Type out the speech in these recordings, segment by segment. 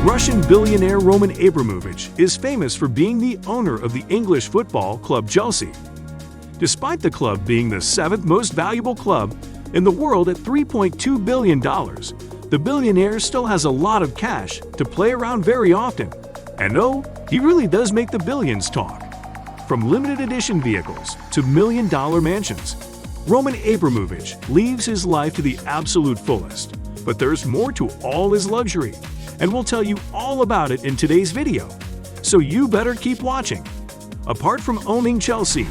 Russian billionaire Roman Abramovich is famous for being the owner of the English football club Chelsea. Despite the club being the seventh most valuable club in the world at $3.2 billion, the billionaire still has a lot of cash to play around very often. And oh, he really does make the billions talk. From limited edition vehicles to million-dollar mansions, Roman Abramovich lives his life to the absolute fullest. But there's more to all his luxury, and we'll tell you all about it in today's video. So you better keep watching. Apart from owning Chelsea,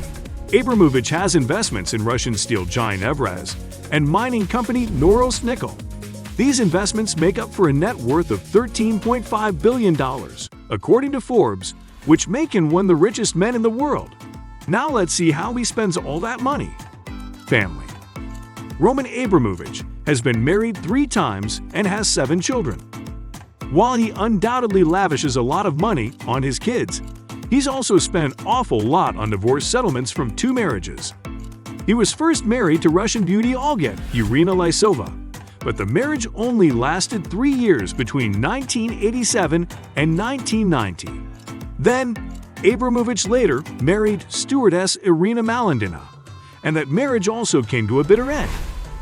Abramovich has investments in Russian steel giant Everest and mining company Norilsk Nickel. These investments make up for a net worth of $13.5 billion, according to Forbes, which make him one of the richest men in the world. Now let's see how he spends all that money. Family. Roman Abramovich has been married 3 times and has 7 children. While he undoubtedly lavishes a lot of money on his kids, he's also spent an awful lot on divorce settlements from 2 marriages. He was first married to Russian beauty Olga Irina Lysova, but the marriage only lasted 3 years between 1987 and 1990. Then, Abramovich later married stewardess Irina Malandina, and that marriage also came to a bitter end,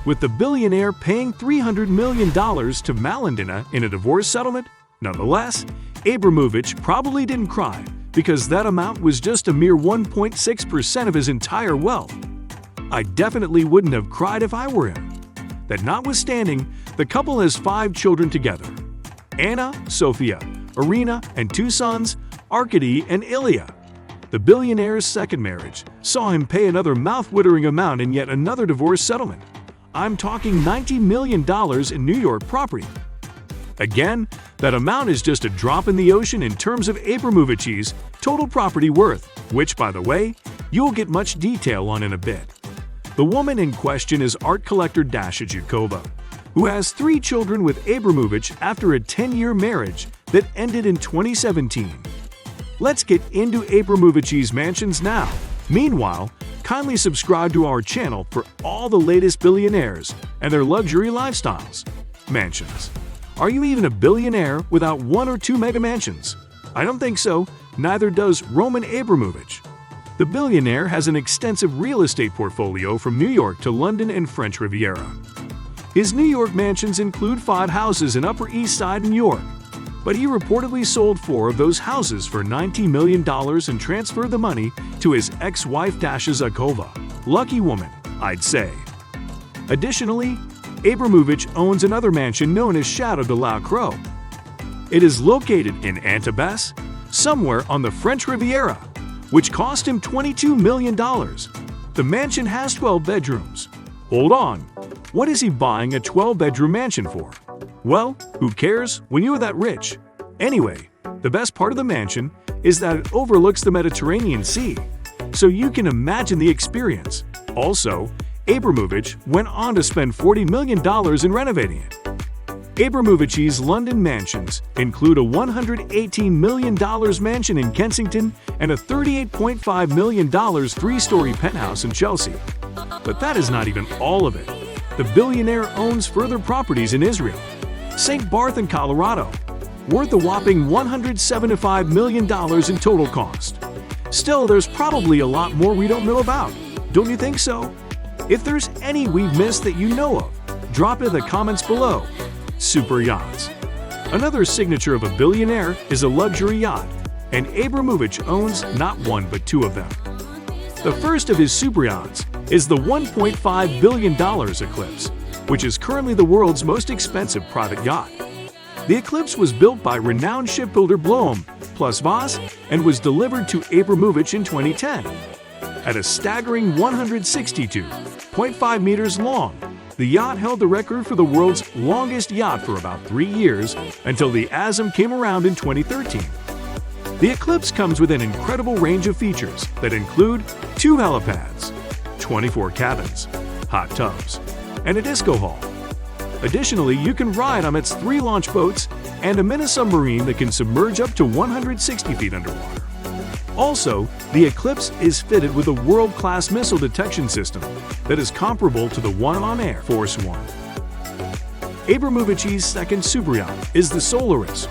with the billionaire paying $300 million to Malandina in a divorce settlement. Nonetheless, Abramovich probably didn't cry, because that amount was just a mere 1.6% of his entire wealth. I definitely wouldn't have cried if I were him. That notwithstanding, the couple has 5 children together: Anna, Sofia, Irina, and 2 sons, Arkady and Ilya. The billionaire's second marriage saw him pay another mouth-watering amount in yet another divorce settlement. I'm talking $90 million in New York property. Again, that amount is just a drop in the ocean in terms of Abramovich's total property worth, which, by the way, you'll get much detail on in a bit. The woman in question is art collector Dasha Zhukova, who has 3 children with Abramovich after a 10-year marriage that ended in 2017. Let's get into Abramovich's mansions now. Meanwhile, kindly subscribe to our channel for all the latest billionaires and their luxury lifestyles. Mansions. Are you even a billionaire without 1 or 2 mega mansions? I don't think so, neither does Roman Abramovich. The billionaire has an extensive real estate portfolio from New York to London and French Riviera. His New York mansions include 5 houses in Upper East Side, New York, but he reportedly sold 4 of those houses for $90 million and transferred the money to his ex-wife Dasha Zhukova. Lucky woman, I'd say. Additionally, Abramovich owns another mansion known as Chateau de la Croix. It is located in Antibes, somewhere on the French Riviera, which cost him $22 million. The mansion has 12 bedrooms. Hold on, what is he buying a 12-bedroom mansion for? Well, who cares when you're that rich? Anyway, the best part of the mansion is that it overlooks the Mediterranean Sea, so you can imagine the experience. Also, Abramovich went on to spend $40 million in renovating it. Abramovich's London mansions include a $118 million mansion in Kensington and a $38.5 million 3-story penthouse in Chelsea. But that is not even all of it. The billionaire owns further properties in Israel, St. Barth in Colorado, worth a whopping $175 million in total cost. Still, there's probably a lot more we don't know about. Don't you think so? If there's any we've missed that you know of, drop it in the comments below. Superyachts. Another signature of a billionaire is a luxury yacht, and Abramovich owns not 1 but 2 of them. The first of his superyachts is the $1.5 billion Eclipse, which is currently the world's most expensive private yacht. The Eclipse was built by renowned shipbuilder Blohm plus Voss and was delivered to Abramovich in 2010. At a staggering 162.5 meters long, the yacht held the record for the world's longest yacht for about 3 years until the ASM came around in 2013. The Eclipse comes with an incredible range of features that include 2 helipads, 24 cabins, hot tubs, and a disco hall. Additionally, you can ride on its 3 launch boats and a mini-submarine that can submerge up to 160 feet underwater. Also, the Eclipse is fitted with a world-class missile detection system that is comparable to the one on Air Force One. Abramovich's second superyacht is the Solaris.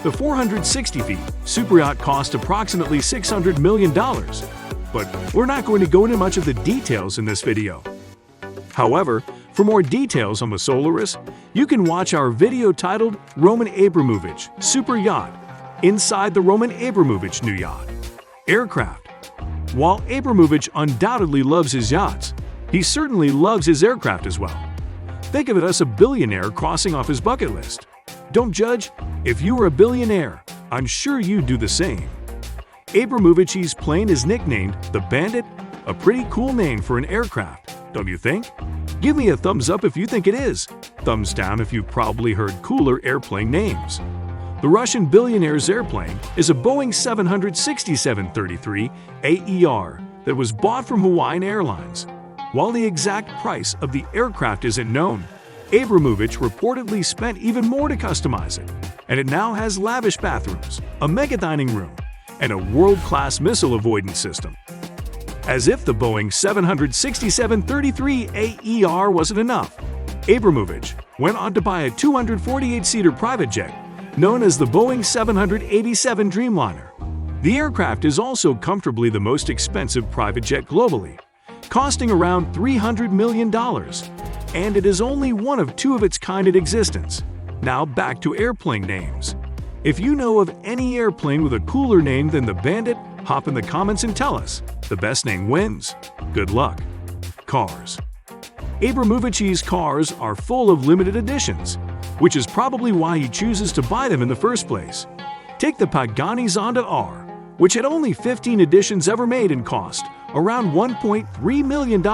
The 460 feet Superyacht cost approximately $600 million, but we're not going to go into much of the details in this video. However, for more details on the Solaris, you can watch our video titled Roman Abramovich Superyacht, Inside the Roman Abramovich New Yacht. Aircraft. While Abramovich undoubtedly loves his yachts, he certainly loves his aircraft as well. Think of it as a billionaire crossing off his bucket list. Don't judge. If you were a billionaire, I'm sure you'd do the same. Abramovich's plane is nicknamed the Bandit, a pretty cool name for an aircraft, don't you think? Give me a thumbs up if you think it is. Thumbs down if you've probably heard cooler airplane names. The Russian billionaire's airplane is a Boeing 767-33 AER that was bought from Hawaiian Airlines. While the exact price of the aircraft isn't known, Abramovich reportedly spent even more to customize it, and it now has lavish bathrooms, a mega dining room, and a world-class missile avoidance system. As if the Boeing 767-33 AER wasn't enough, Abramovich went on to buy a 248-seater private jet known as the Boeing 787 Dreamliner. The aircraft is also comfortably the most expensive private jet globally, costing around $300 million, and it is only one of two of its kind in existence. Now back to airplane names. If you know of any airplane with a cooler name than the Bandit, hop in the comments and tell us. The best name wins. Good luck. Cars. Abramovich's cars are full of limited editions, which is probably why he chooses to buy them in the first place. Take the Pagani Zonda R, which had only 15 editions ever made and cost around $1.3 million.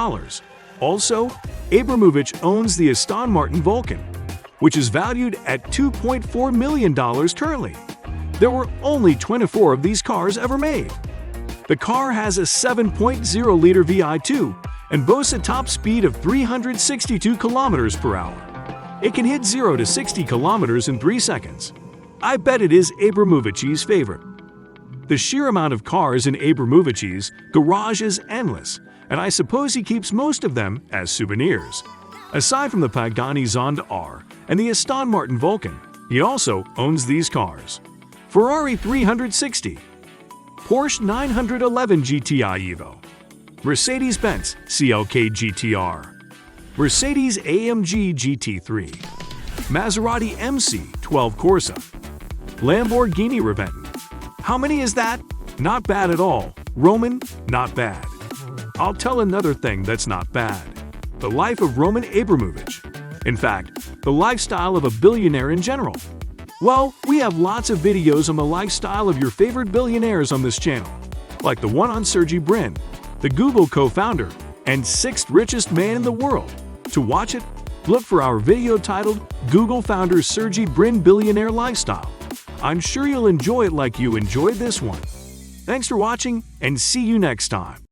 Also, Abramovich owns the Aston Martin Vulcan, which is valued at $2.4 million currently. There were only 24 of these cars ever made. The car has a 7.0-liter VI2 and boasts a top speed of 362 kilometers per hour. It can hit 0 to 60 kilometers in 3 seconds. I bet it is Abramovich's favorite. The sheer amount of cars in Abramovich's garage is endless, and I suppose he keeps most of them as souvenirs. Aside from the Pagani Zonda R and the Aston Martin Vulcan, he also owns these cars: Ferrari 360, Porsche 911 GTI Evo, Mercedes-Benz CLK GTR, Mercedes-AMG GT3, Maserati MC12 Corsa, Lamborghini Reventon. How many is that? Not bad at all. Roman, not bad. I'll tell another thing that's not bad. The life of Roman Abramovich. In fact, the lifestyle of a billionaire in general. Well, we have lots of videos on the lifestyle of your favorite billionaires on this channel, like the one on Sergey Brin, the Google co-founder and 6th richest man in the world. To watch it, look for our video titled Google Founder Sergey Brin Billionaire Lifestyle. I'm sure you'll enjoy it like you enjoyed this one. Thanks for watching, and see you next time.